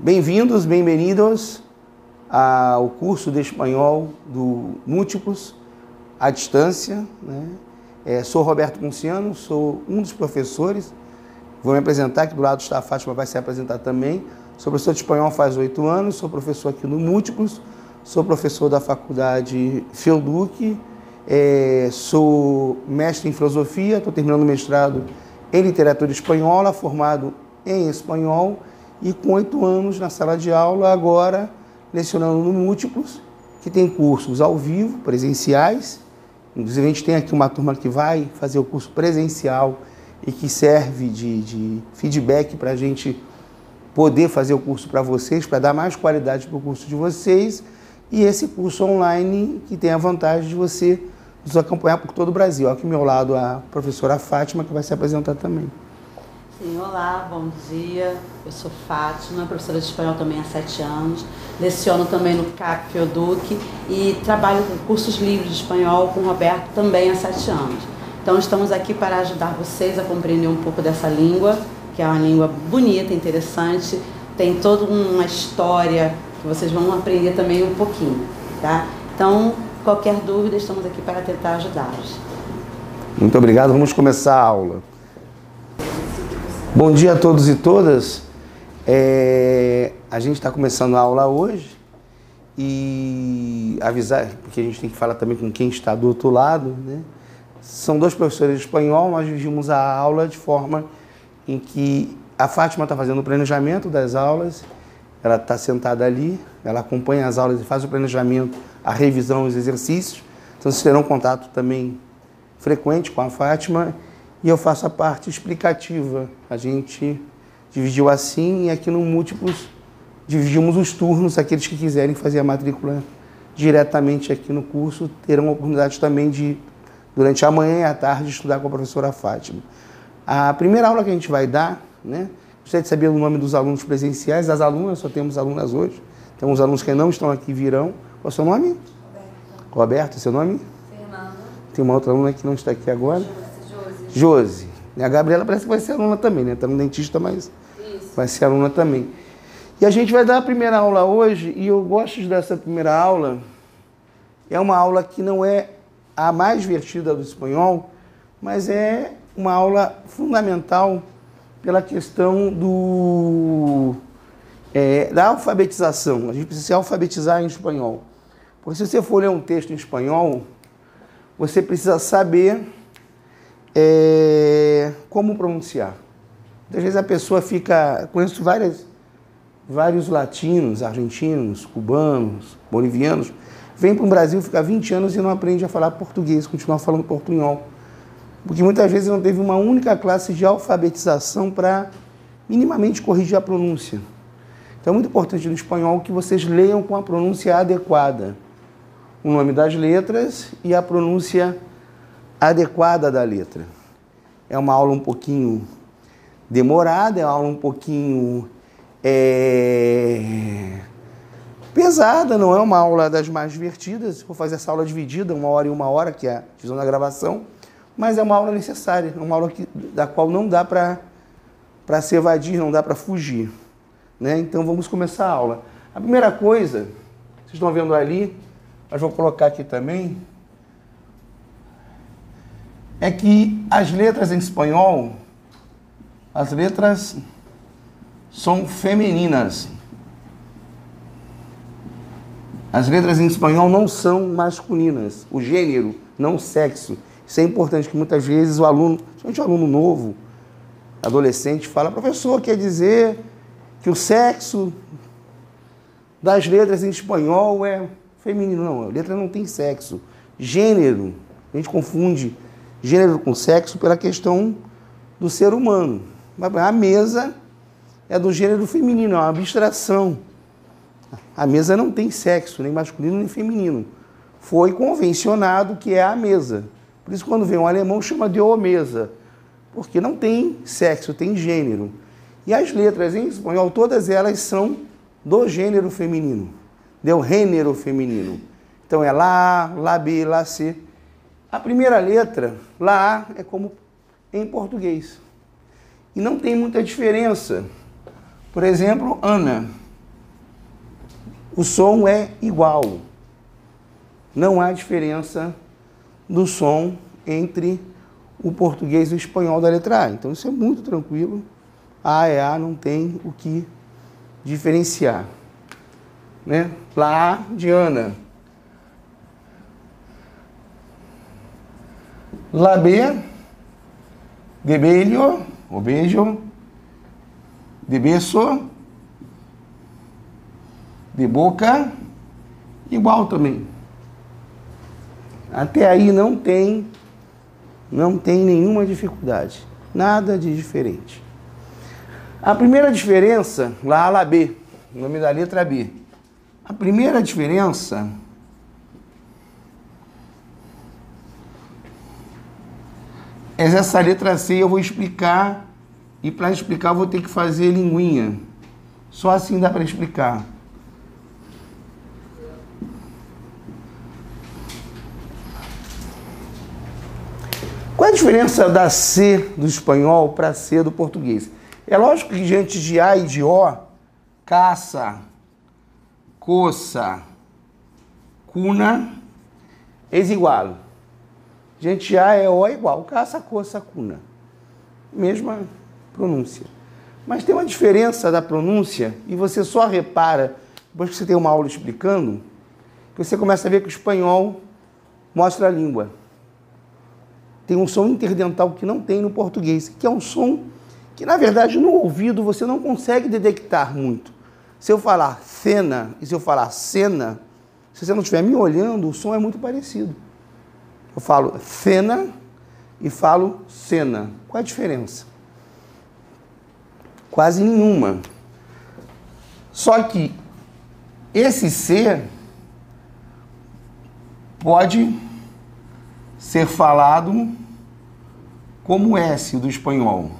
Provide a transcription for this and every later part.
Bem-vindos, bem-vindos ao curso de espanhol do Múltiplos à distância, né? Sou Roberto Ponciano, sou um dos professores. Vou me apresentar, aqui do lado está a Fátima, vai se apresentar também. Sou professor de espanhol faz 8 anos, sou professor aqui no Múltiplos, sou professor da faculdade FEUDUC, sou mestre em filosofia, estou terminando o mestrado em literatura espanhola, formado em espanhol e com 8 anos na sala de aula, agora lecionando no Múltiplos, que tem cursos ao vivo, presenciais. Inclusive a gente tem aqui uma turma que vai fazer o curso presencial e que serve de feedback para a gente poder fazer o curso para vocês, para dar mais qualidade para o curso de vocês, e esse curso online que tem a vantagem de você nos acompanhar por todo o Brasil. Aqui ao meu lado a professora Fátima, que vai se apresentar também. Sim, olá, bom dia. Eu sou Fátima, professora de espanhol também há 7 anos. Leciono também no CAP FEUDUC e trabalho com cursos livres de espanhol com o Roberto também há 7 anos. Então estamos aqui para ajudar vocês a compreender um pouco dessa língua, que é uma língua bonita, interessante, tem toda uma história que vocês vão aprender também um pouquinho, tá? Então, qualquer dúvida, estamos aqui para tentar ajudá-los. Muito obrigado, vamos começar a aula. Bom dia a todos e todas. A gente está começando a aula hoje e avisar, porque a gente tem que falar também com quem está do outro lado, né? São 2 professores de espanhol, nós dividimos a aula de forma em que a Fátima está fazendo o planejamento das aulas, ela está sentada ali, ela acompanha as aulas e faz o planejamento, a revisão, os exercícios. Então vocês terão contato também frequente com a Fátima e eu faço a parte explicativa. A gente dividiu assim e aqui no Múltiplos dividimos os turnos. Aqueles que quiserem fazer a matrícula diretamente aqui no curso terão a oportunidade também de, durante a manhã e a tarde, estudar com a professora Fátima. A primeira aula que a gente vai dar, né? Gostaria de saber o nome dos alunos presenciais. As alunas, só temos alunas hoje. Então, os alunos que não estão aqui virão. Qual é o seu nome? Roberto, seu nome? Fernanda. Tem uma outra aluna que não está aqui agora. Josi. A Gabriela parece que vai ser aluna também, né? Está no dentista, mas isso, vai ser aluna também. E a gente vai dar a primeira aula hoje, e eu gosto dessa primeira aula. É uma aula que não é a mais divertida do espanhol, mas é uma aula fundamental pela questão da alfabetização. A gente precisa se alfabetizar em espanhol. Porque se você for ler um texto em espanhol, você precisa saber como pronunciar. Às vezes a pessoa fica... Conheço vários latinos, argentinos, cubanos, bolivianos, vem para o Brasil, fica 20 anos e não aprende a falar português, continua falando portunhol. Porque muitas vezes não teve uma única classe de alfabetização para minimamente corrigir a pronúncia. Então é muito importante no espanhol que vocês leiam com a pronúncia adequada. O nome das letras e a pronúncia adequada da letra. É uma aula um pouquinho demorada, é uma aula um pouquinho pesada, não é uma aula das mais divertidas. Vou fazer essa aula dividida, 1 hora e 1 hora, que é a divisão da gravação, mas é uma aula necessária, é uma aula da qual não dá para se evadir, não dá para fugir, né? Então vamos começar a aula. A primeira coisa, vocês estão vendo ali, mas vou colocar aqui também, é que as letras em espanhol, as letras são femininas. As letras em espanhol não são masculinas. O gênero, não o sexo. Isso é importante, que muitas vezes o aluno, principalmente o aluno novo, adolescente, fala: professor, quer dizer que o sexo das letras em espanhol é feminino. Não, a letra não tem sexo. Gênero, a gente confunde gênero com sexo pela questão do ser humano. A mesa é do gênero feminino, é uma abstração. A mesa não tem sexo, nem masculino nem feminino. Foi convencionado que é a mesa. Por isso, quando vem um alemão, chama de o mesa, porque não tem sexo, tem gênero. E as letras em espanhol, todas elas são do gênero feminino, do gênero feminino. Então é lá A, lá B, lá C. A primeira letra, lá A, é como em português. E não tem muita diferença. Por exemplo, Ana. o som é igual. Não há diferença do som entre o português e o espanhol da letra A. Então isso é muito tranquilo. A é A, não tem o que diferenciar. Né? Lá de Ana. La B, de bello, o beijo, de beso, de boca, igual também. Até aí não tem nenhuma dificuldade, nada de diferente. A primeira diferença, lá la B, o nome da letra B. A primeira diferença é essa letra C, eu vou explicar, e para explicar eu vou ter que fazer linguinha. Só assim dá para explicar. Qual é a diferença da C do espanhol para a C do português? É lógico que diante de A e de O, caça, coça, cuna, eis igual. Diante de A é O igual, caça, coça, cuna. Mesma pronúncia. Mas tem uma diferença da pronúncia, e você só repara, depois que você tem uma aula explicando, que você começa a ver que o espanhol mostra a língua. Tem um som interdental que não tem no português, que é um som que, na verdade, no ouvido você não consegue detectar muito. Se eu falar cena e se eu falar cena, se você não estiver me olhando, o som é muito parecido. Eu falo cena e falo cena. Qual é a diferença? Quase nenhuma. Só que esse C pode ser falado como S do espanhol.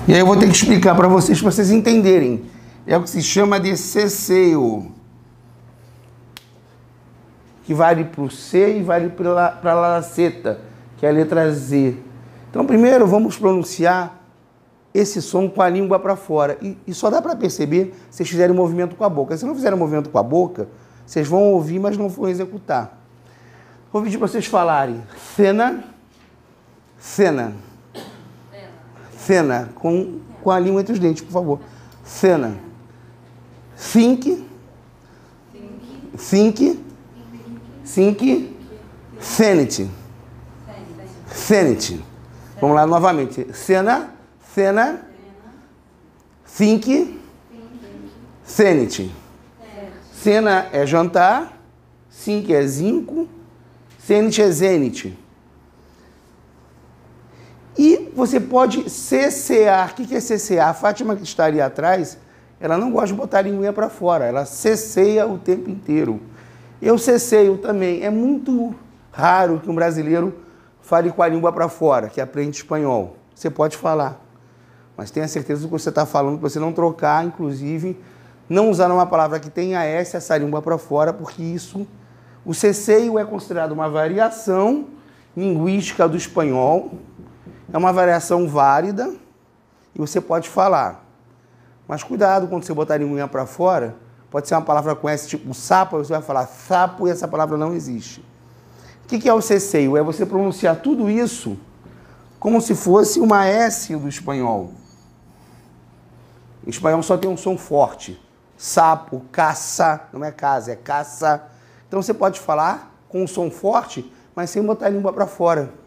E aí eu vou ter que explicar para vocês entenderem. É o que se chama de cesseo, que vale para o C e vale para a laceta, que é a letra Z. Então, primeiro, vamos pronunciar esse som com a língua para fora. E só dá para perceber se vocês fizerem um movimento com a boca. Se não fizerem um movimento com a boca, vocês vão ouvir, mas não vão executar. Vou pedir para vocês falarem cena, cena. Cena, com a língua entre os dentes, por favor. Cena. Think. Think. Think. Sanity. Sanity. Vamos lá novamente. Cena. Cena. Think. Sanity. Cena é jantar. Think é zinco. Sanity é zenith. E você pode cessear. O que é cessear? A Fátima, que está ali atrás, ela não gosta de botar a linguinha para fora. Ela cesseia o tempo inteiro. Eu cesseio também. É muito raro que um brasileiro fale com a língua para fora, que aprende espanhol. Você pode falar. Mas tenha certeza do que você está falando, para você não trocar, inclusive, não usar uma palavra que tenha S, essa língua para fora, porque isso... O cesseio é considerado uma variação linguística do espanhol. É uma variação válida e você pode falar. Mas cuidado quando você botar a linguinha para fora, pode ser uma palavra com S tipo sapo, você vai falar sapo e essa palavra não existe. O que é o cesseio? É você pronunciar tudo isso como se fosse uma S do espanhol. O espanhol só tem um som forte. Sapo, caça, não é casa, é caça. Então você pode falar com um som forte, mas sem botar a língua para fora.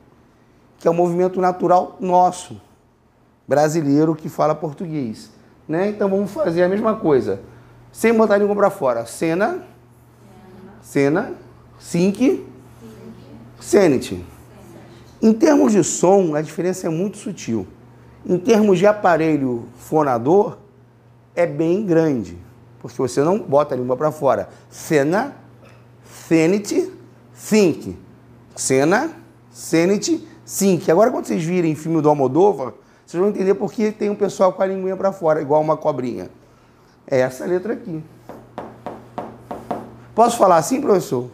Que é um movimento natural nosso, brasileiro que fala português. Né? Então vamos fazer a mesma coisa. Sem botar a língua para fora. Cena, cena, think, sanity. Em termos de som, a diferença é muito sutil. Em termos de aparelho fonador, é bem grande. Porque você não bota a língua para fora. Cena, sanity, think. Cena, sanity, think. Agora, quando vocês virem filme do Almodóvar, vocês vão entender por que tem um pessoal com a linguinha para fora, igual uma cobrinha. É essa letra aqui. Posso falar assim, professor?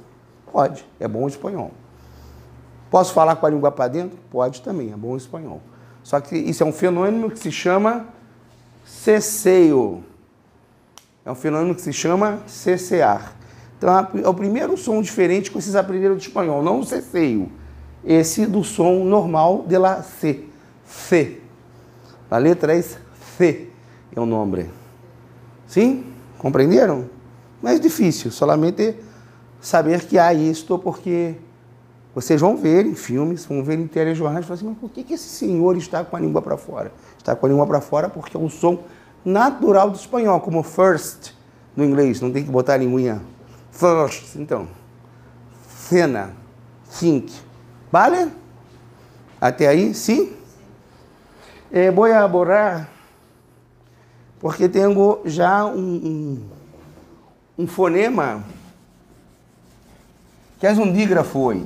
Pode, é bom espanhol. Posso falar com a língua para dentro? Pode também, é bom espanhol. Só que isso é um fenômeno que se chama ceceio. É um fenômeno que se chama cecear. Então, é o primeiro som diferente que vocês aprenderam de espanhol, não o ceceio. Esse do som normal de la C. C. A letra é C, é o nome. Sim? Compreenderam? Não é difícil, solamente saber que há isto, porque vocês vão ver em filmes, vão ver em telejornais, e falam assim, mas por que esse senhor está com a língua para fora? Está com a língua para fora porque é um som natural do espanhol, como first no inglês, não tem que botar a linguinha. First, então. Cena, think. Vale? Até aí, sim? Vou borrar, porque tenho já um fonema, que é um dígrafo.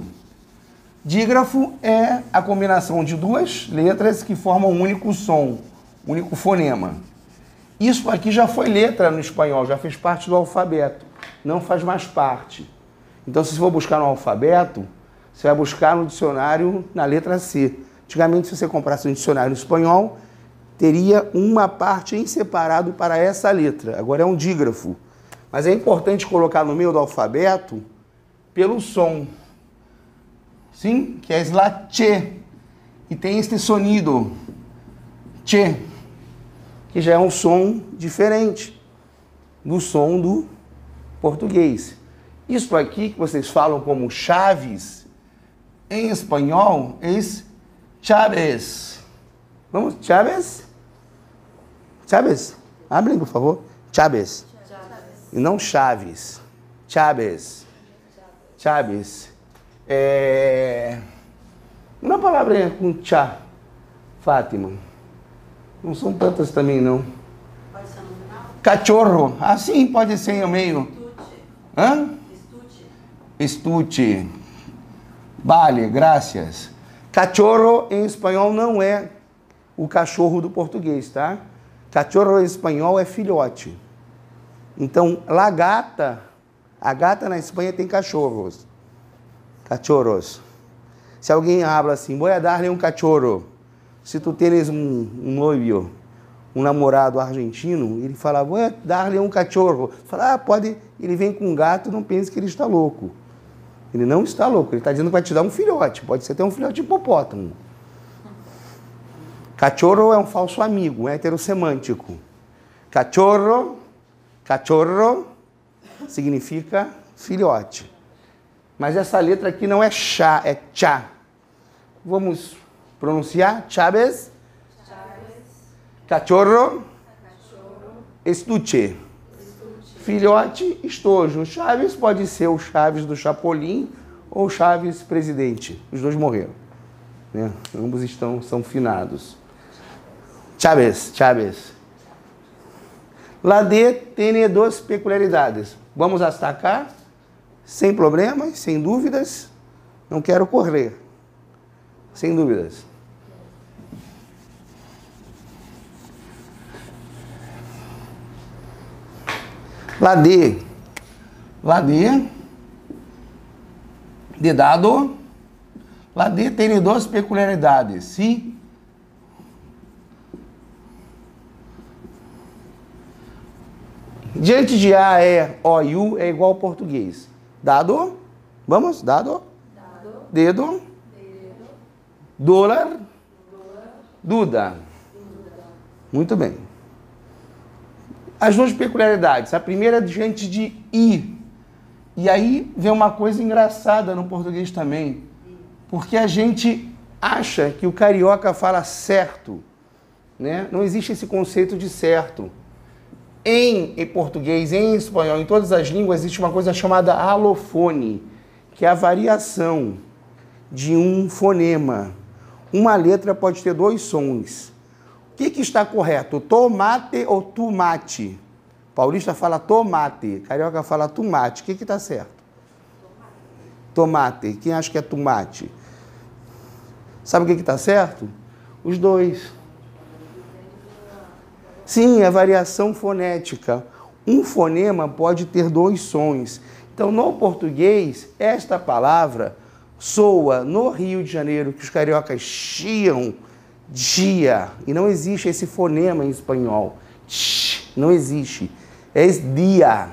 Dígrafo é a combinação de duas letras que formam um único som, um único fonema. Isso aqui já foi letra no espanhol, já fez parte do alfabeto, não faz mais parte. Então, se você for buscar no alfabeto, você vai buscar no dicionário na letra C. Antigamente, se você comprasse um dicionário no espanhol, teria uma parte em separado para essa letra. Agora é um dígrafo. Mas é importante colocar no meio do alfabeto pelo som. Sim? Que é la che. E tem este sonido. Che. Que já é um som diferente do som do português. Isso aqui que vocês falam como chaves, em espanhol é chaves. Vamos? Chaves? Chaves? Abrem, por favor. Chaves. E não chaves. Chaves. Chaves. Uma palavra com chá, Fátima. Não são tantas também, não. Pode ser no final? Cachorro. Ah, sim, pode ser no meio. Hã? Estuche. Vale, graças. Cachorro em espanhol não é o cachorro do português, tá? Cachorro em espanhol é filhote. Então, la gata, a gata na Espanha tem cachorros. Cachorros. Se alguém habla assim, vou dar-lhe um cachorro. Se tu tens um noivo, um namorado argentino, ele fala, vou dar-lhe um cachorro. Fala, pode, ele vem com um gato, não pense que ele está louco. Ele não está louco, ele está dizendo que vai te dar um filhote. Pode ser até um filhote de hipopótamo. Cachorro é um falso amigo, um heterossemântico. Cachorro significa filhote. Mas essa letra aqui não é chá, é chá. Vamos pronunciar? Chaves. Cachorro. Estuche. Filhote, estojo. Chaves pode ser o Chaves do Chapolin ou Chaves presidente. Os dois morreram. Né? Ambos são finados. Chaves. La D tem duas peculiaridades. Vamos destacar, sem problemas, sem dúvidas. Não quero correr. Sem dúvidas. La D de dado. La D tem duas peculiaridades. Sim? Diante de A, E, O e U é igual ao português. Dado. Vamos? Dado. Dedo. Dólar. Duda. Muito bem. As duas peculiaridades. A primeira é diante de I. E aí vem uma coisa engraçada no português também. Porque a gente acha que o carioca fala certo. Né? Não existe esse conceito de certo. Em português, em espanhol, em todas as línguas, existe uma coisa chamada alofone, que é a variação de um fonema. Uma letra pode ter dois sons. O que está correto? Tomate ou tomate? Paulista fala tomate, carioca fala tomate. O que está certo? Tomate. Quem acha que é tomate? Sabe o que está certo? Os dois. Sim, é variação fonética. Um fonema pode ter dois sons. Então, no português, esta palavra soa no Rio de Janeiro, que os cariocas chiam, dia, e não existe esse fonema em espanhol. Não existe. É dia.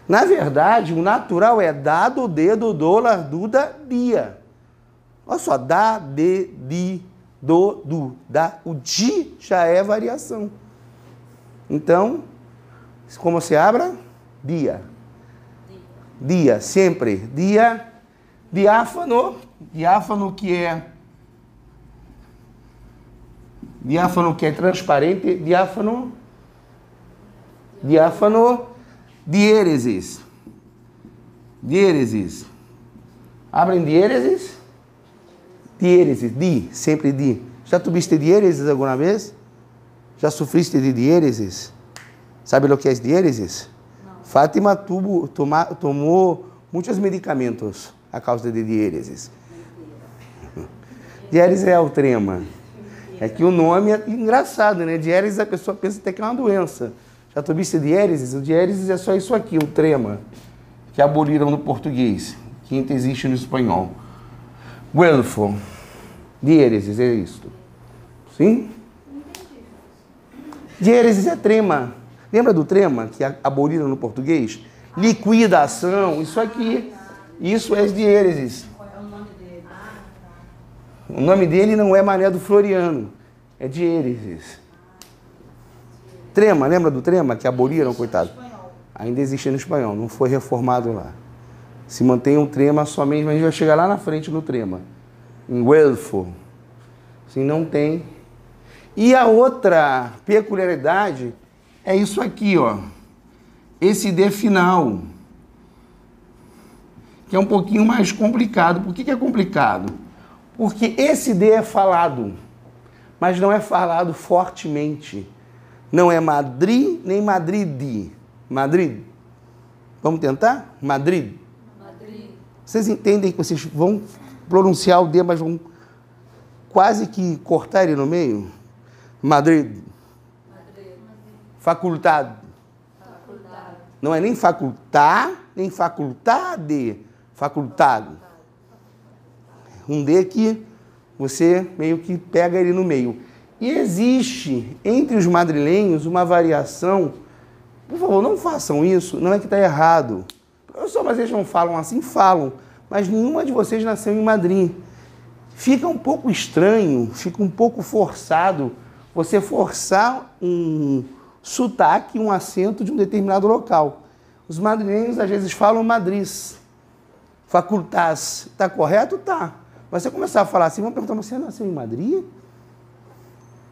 Na verdade, o natural é dá, do, de, do, lar, duda, dia. Olha só, dá, de, di, do, dá. O di já é variação. Então, como se abra? Dia. Dia, sempre. Dia, diáfano. Diáfano que é transparente. Diáfano. Diéresis. Diéresis. Abrem diéresis. Diéresis, di, sempre di. Já tuviste diéresis alguma vez? Já sofriste de diéresis? Sabe o que é diéresis? Não. Fátima tomou muitos medicamentos a causa de diéresis. Diéresis é o trema. É que o nome é engraçado, né? Diéresis a pessoa pensa até que é uma doença. Já tuviste diéresis? O diéresis é só isso aqui, o trema, que aboliram no português, que ainda existe no espanhol. Guelfo. Diéresis é isto. Sim? Diéresis é trema. Lembra do trema que aboliram no português? Liquidação, isso aqui. Isso é diéresis. O nome dele não é Mané do Floriano, é diéresis. Trema, lembra do trema que aboliram, coitado? Ainda existe no espanhol, não foi reformado lá. Se mantém um trema somente, mas a gente vai chegar lá na frente no trema. Em Guelfo. Assim, não tem. E a outra peculiaridade é isso aqui, ó. Esse D final. Que é um pouquinho mais complicado. Por que é complicado? Porque esse D é falado, mas não é falado fortemente. Não é Madrid nem Madrid. Madrid. Vamos tentar? Madrid. Vocês entendem que vocês vão pronunciar o D, mas vão quase que cortar ele no meio? Madrid. Facultade. Não é nem facultar, nem faculdade. Facultado. Um D que você meio que pega ele no meio. E existe entre os madrilenhos uma variação. Por favor, não façam isso. Não é que está errado. Professor, mas eles não falam assim? Falam. Mas nenhuma de vocês nasceu em Madrid. Fica um pouco estranho, fica um pouco forçado você forçar um sotaque, um acento de um determinado local. Os madrilenhos às vezes falam Madrid. Facultas. Está correto? Tá. Mas você começar a falar assim, vamos perguntar, você nasceu em Madrid?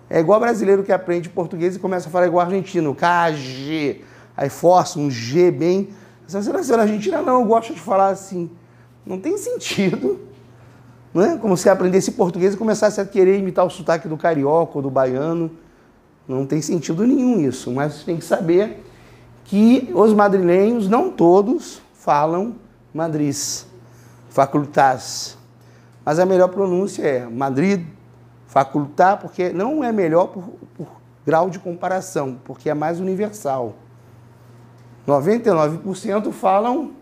É igual brasileiro que aprende português e começa a falar igual argentino. KG. Aí força um G bem. Se você nasceu na Argentina, não, eu gosto de falar assim. Não tem sentido. Não é? Como se aprendesse português e começasse a querer imitar o sotaque do carioca ou do baiano. Não tem sentido nenhum isso. Mas você tem que saber que os madrilenhos, não todos, falam Madrid. Facultas. Mas a melhor pronúncia é Madrid, facultar, porque não é melhor por grau de comparação, porque é mais universal. 99% falam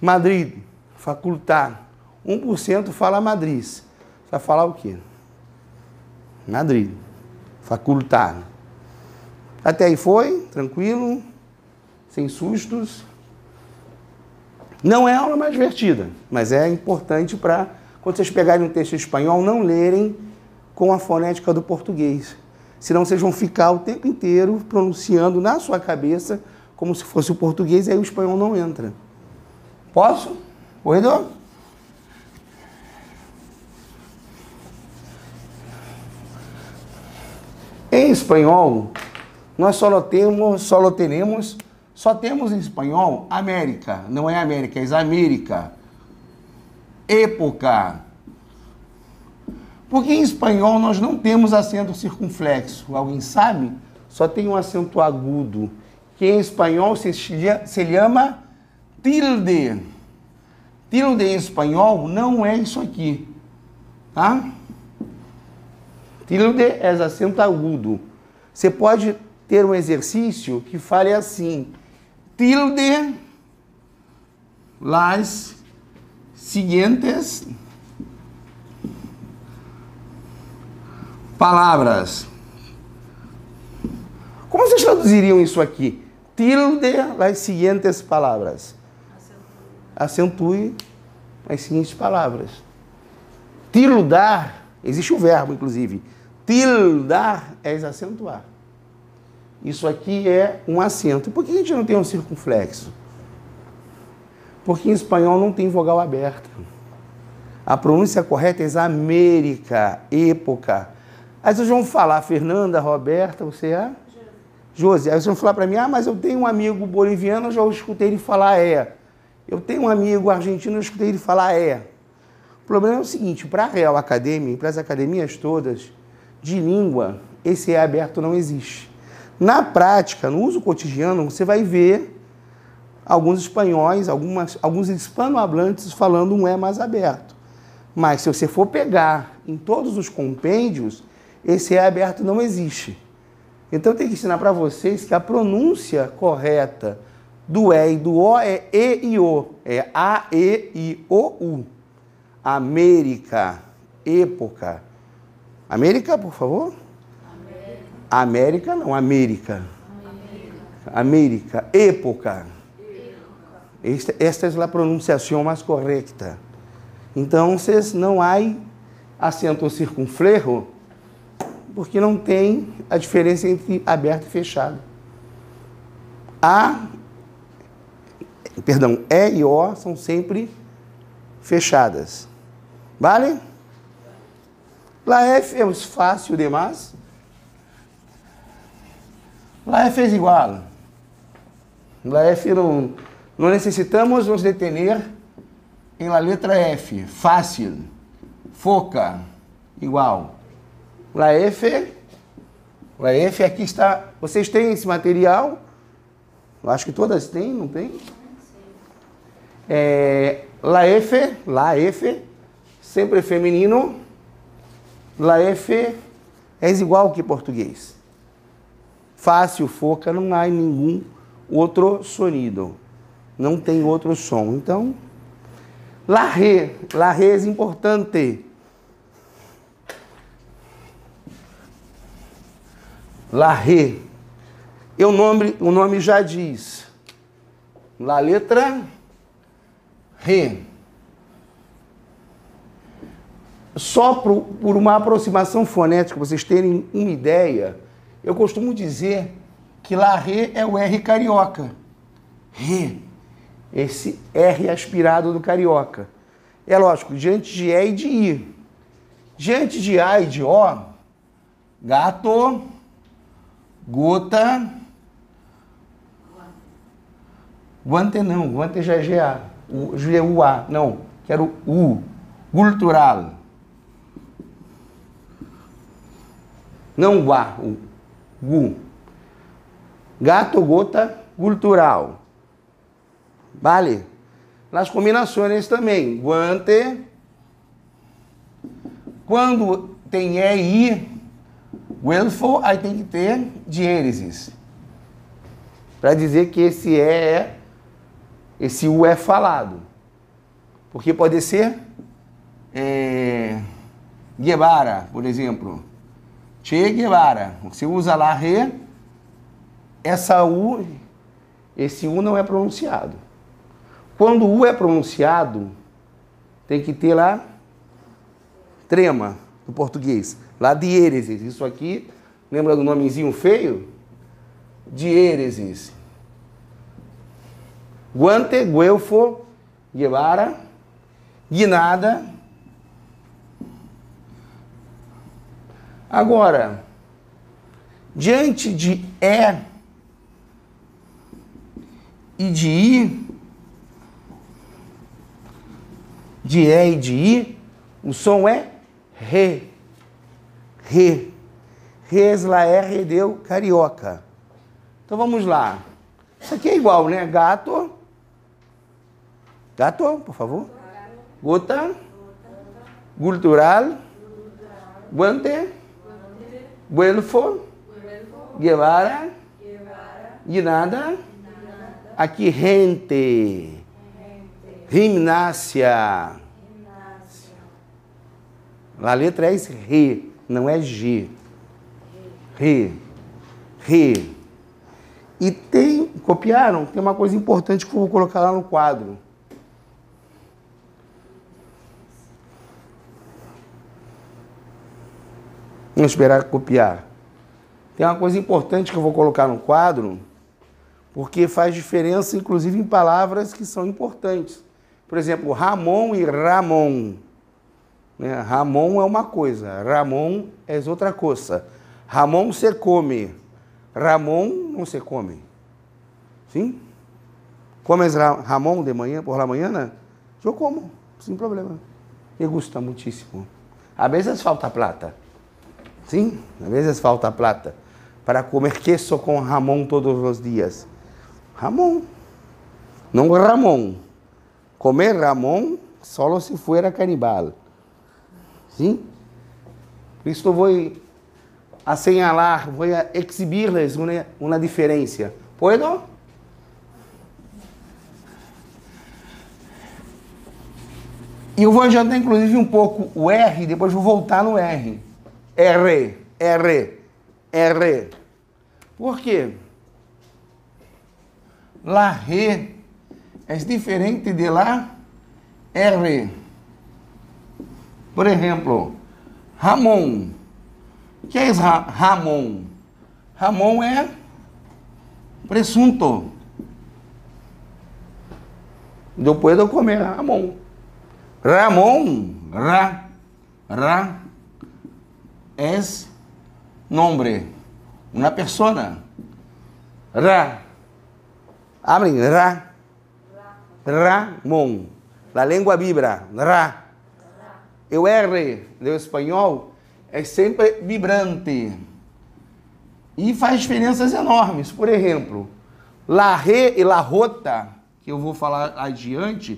Madrid, facultar. 1% fala Madrid. Você vai falar o quê? Madrid, facultar. Até aí foi, tranquilo, sem sustos. Não é a aula mais divertida, mas é importante para, quando vocês pegarem um texto em espanhol, não lerem com a fonética do português. Senão vocês vão ficar o tempo inteiro pronunciando na sua cabeça como se fosse o português, e aí o espanhol não entra. Posso? Corredor? Em espanhol, nós só temos em espanhol América. Não é América, é América. Época. Porque em espanhol nós não temos acento circunflexo. Alguém sabe? Só tem um acento agudo, que em espanhol se chama tilde. Tilde em espanhol não é isso aqui. Tá? Tilde é acento agudo. Você pode ter um exercício que fale assim. Tilde las siguientes palavras. Como vocês traduziriam isso aqui? Tilde las siguientes palavras. Acentue as seguintes palavras. Tildar, existe o verbo, inclusive. Tildar é acentuar. Isso aqui é um acento. Por que a gente não tem um circunflexo? Porque em espanhol não tem vogal aberta. A pronúncia correta é América, época. Aí vocês vão falar, Fernanda, Roberta, você é? Josi. Aí vocês vão falar para mim, mas eu tenho um amigo boliviano, eu já escutei ele falar Eu tenho um amigo argentino, eu escutei ele falar O problema é o seguinte, para a Real Academy, para as academias todas de língua, esse aberto não existe. Na prática, no uso cotidiano, você vai ver alguns espanhóis, alguns hispanohablantes falando um mais aberto. Mas se você for pegar em todos os compêndios, esse aberto não existe. Então eu tenho que ensinar para vocês que a pronúncia correta do e do o é e e o. É a, e, i, o, u. América, época. América, por favor? América não, América. América, época. Esta é a pronunciação mais correta. Então, não há acento circunflejo, porque não tem a diferença entre aberto e fechado. E e O são sempre fechadas. Vale? La F é fácil demais. La F é igual. La F não necessitamos nos detener em la letra F. Fácil. Foca. Igual. La F aqui está. Vocês têm esse material? Eu acho que todas têm, não tem? La F, sempre feminino. La F é igual que português. Fácil, foca, não há nenhum outro sonido. Não tem outro som. Então, la re é importante. La re. O nome já diz. La letra re. Só por uma aproximação fonética, vocês terem uma ideia, eu costumo dizer que la re é o R carioca. Re. Esse R aspirado do carioca. É lógico, diante de E e de I. Diante de A e de O, gato, gota, guante não, guante já é GA. G-U-A, não, quero U. Cultural. Não guá, o gu. Gato, gota, cultural. Vale? Nas combinações também. Guante. Quando tem E e I, guelfo, aí tem que ter diéresis. Para dizer que esse U é falado. Porque pode ser Guevara, por exemplo. Che Guevara. Você usa lá re, esse U não é pronunciado. Quando o U é pronunciado, tem que ter lá trema, no português. Lá diéresis. Isso aqui, lembra do nomezinho feio? Diéresis. Guante, guelfo, Guevara, guinada. Agora, diante de E e de I, de E e de I, o som é Re. Re. Resla R deu carioca. Então vamos lá. Isso aqui é igual, né? Gato. Gato, por favor. Gota. Cultural. Guante. Guelfo. Guevara. Guinada. Aqui, gente. Gimnasia. A letra é re, não é G. Re. Re. E copiaram? Tem uma coisa importante que eu vou colocar lá no quadro. Vamos esperar copiar. Tem uma coisa importante que eu vou colocar no quadro, porque faz diferença, inclusive, em palavras que são importantes. Por exemplo, Ramon e Ramon. Ramon é uma coisa, Ramon é outra coisa. Ramon se come, Ramon não se come. Sim? Comes Ramon de manhã, por la mañana? Eu como, sem problema. Me gusta muitíssimo. A vezes falta plata. Sim? A vezes falta plata para comer queso com Ramon todos os dias. Ramon. Não Ramon. Comer Ramon só se fuera canibal. Sim? Por isso vou asseñalar, vou exibir-lhes uma diferença. Puedo? E eu vou adiantar, inclusive, um pouco o R, depois vou voltar no R. R, R, R. Por quê? La R é diferente de la R. Por exemplo, Ramon. O que é Ramon? Ramon é presunto. Eu posso comer Ramon. Ramon, Ra es nombre, una persona. Abren, Ramon. La lengua vibra, Ra. E o R do espanhol é sempre vibrante. E faz diferenças enormes. Por exemplo, la re e la rota, que eu vou falar adiante,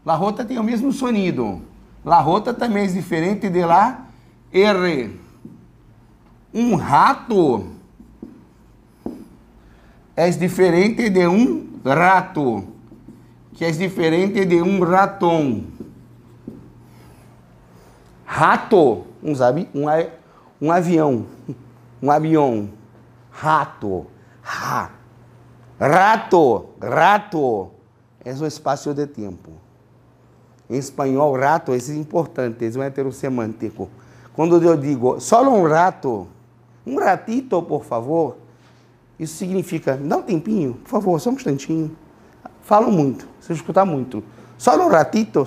la rota tem o mesmo sonido. La rota também é diferente de la R. Um rato é diferente de um rato, que é diferente de um ratão. Rato, um avião, rato, rato é o espaço de tempo. Em espanhol, rato é importante, é um heterosemântico. Quando eu digo só um rato, um ratito, por favor, isso significa, dá um tempinho, por favor, só um instantinho. Falam muito, se eu escutar muito. Só um ratito,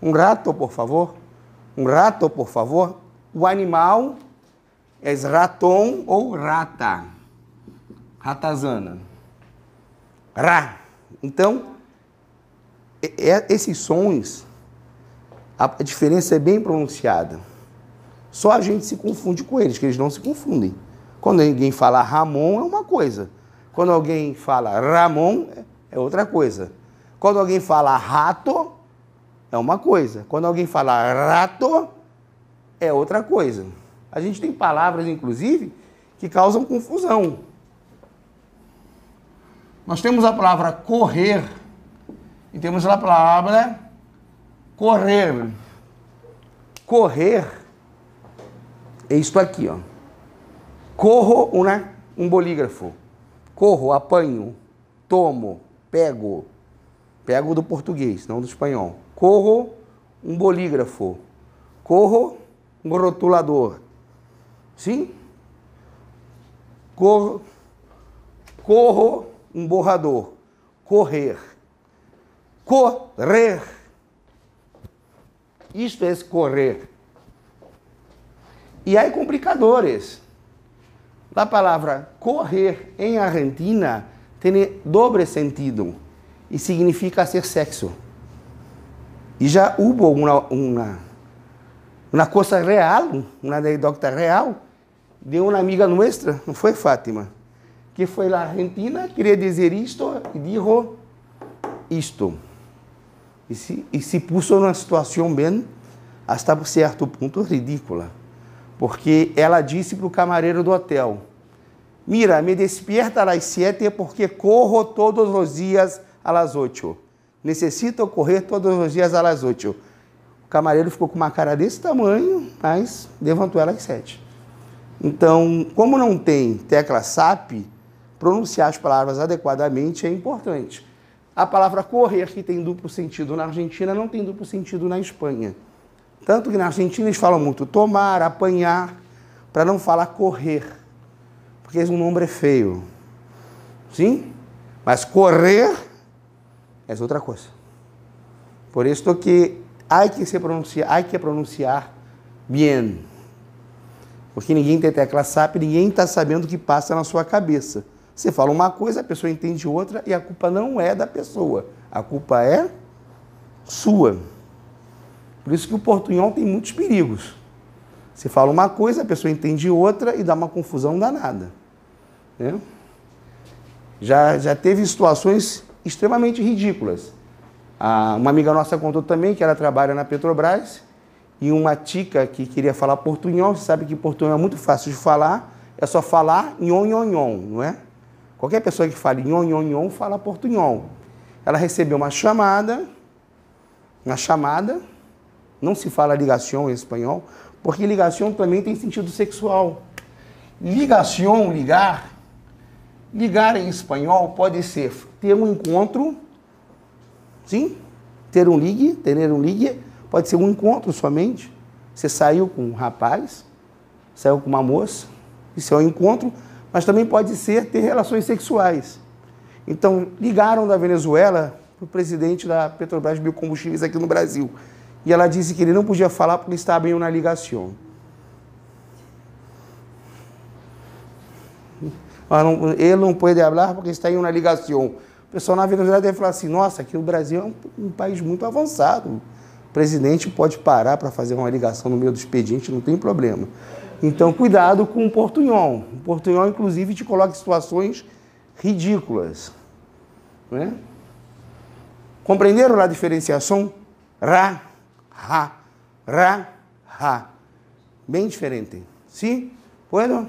um rato, por favor. Um rato, por favor. O animal é ratão ou rata. Ratazana. Ra. Então, esses sons, a diferença é bem pronunciada. Só a gente se confunde com eles, que eles não se confundem. Quando alguém fala Ramon, é uma coisa. Quando alguém fala Ramon, é outra coisa. Quando alguém fala rato, é uma coisa. Quando alguém fala rato, é outra coisa. A gente tem palavras, inclusive, que causam confusão. Nós temos a palavra correr e temos a palavra correr. Correr é isto aqui, ó. Corro um bolígrafo. Corro, apanho, tomo, pego. Pego do português, não do espanhol. Corro um bolígrafo. Corro um rotulador. Sim? Corro um borrador. Correr. Correr. Isto é correr. E há complicadores. A palavra correr em Argentina tem doble sentido e significa ser sexo. E já houve uma coisa real, uma anécdota real, de uma amiga nossa, não foi Fátima, que foi na Argentina, queria dizer isto e disse isto. E se pôs numa situação bem, até certo ponto, ridícula. Porque ela disse para o camareiro do hotel: mira, me despierta às 7 porque corro todos os dias às 8. Necessito correr todos os dias às 8. O camareiro ficou com uma cara desse tamanho, mas levantou ela às 7. Então, como não tem tecla SAP, pronunciar as palavras adequadamente é importante. A palavra correr, que tem duplo sentido na Argentina, não tem duplo sentido na Espanha. Tanto que na Argentina eles falam muito tomar, apanhar, para não falar correr, porque o nome é feio. Sim? Mas correr é outra coisa. Por isso que há que pronunciar bien. Porque ninguém tem tecla SAP, ninguém está sabendo o que passa na sua cabeça. Você fala uma coisa, a pessoa entende outra e a culpa não é da pessoa. A culpa é sua. Por isso que o portunhol tem muitos perigos. Você fala uma coisa, a pessoa entende outra e dá uma confusão danada. Né? Já teve situações extremamente ridículas. Uma amiga nossa contou também que ela trabalha na Petrobras e uma tica que queria falar portunhol, você sabe que portunhol é muito fácil de falar, é só falar nhon, não é? Qualquer pessoa que fale nhon, fala portunhol. Ela recebeu uma chamada, não se fala ligação em espanhol, porque ligação também tem sentido sexual. Ligação, ligar em espanhol pode ser ter um encontro, sim? Ter um ligue, pode ser um encontro somente. Você saiu com um rapaz, saiu com uma moça, isso é um encontro, mas também pode ser ter relações sexuais. Então, ligaram da Venezuela para o presidente da Petrobras Biocombustíveis aqui no Brasil. E ela disse que ele não podia falar porque estava em uma ligação. Ele não pode falar porque está em uma ligação. O pessoal na Venezuela deve falar assim, nossa, aqui no Brasil é um país muito avançado. O presidente pode parar para fazer uma ligação no meio do expediente, não tem problema. Então, cuidado com o portunhol. O portunhol, inclusive, te coloca em situações ridículas. Né? Compreenderam a diferenciação? Ra, ra. Bem diferente. Sim? Puedo?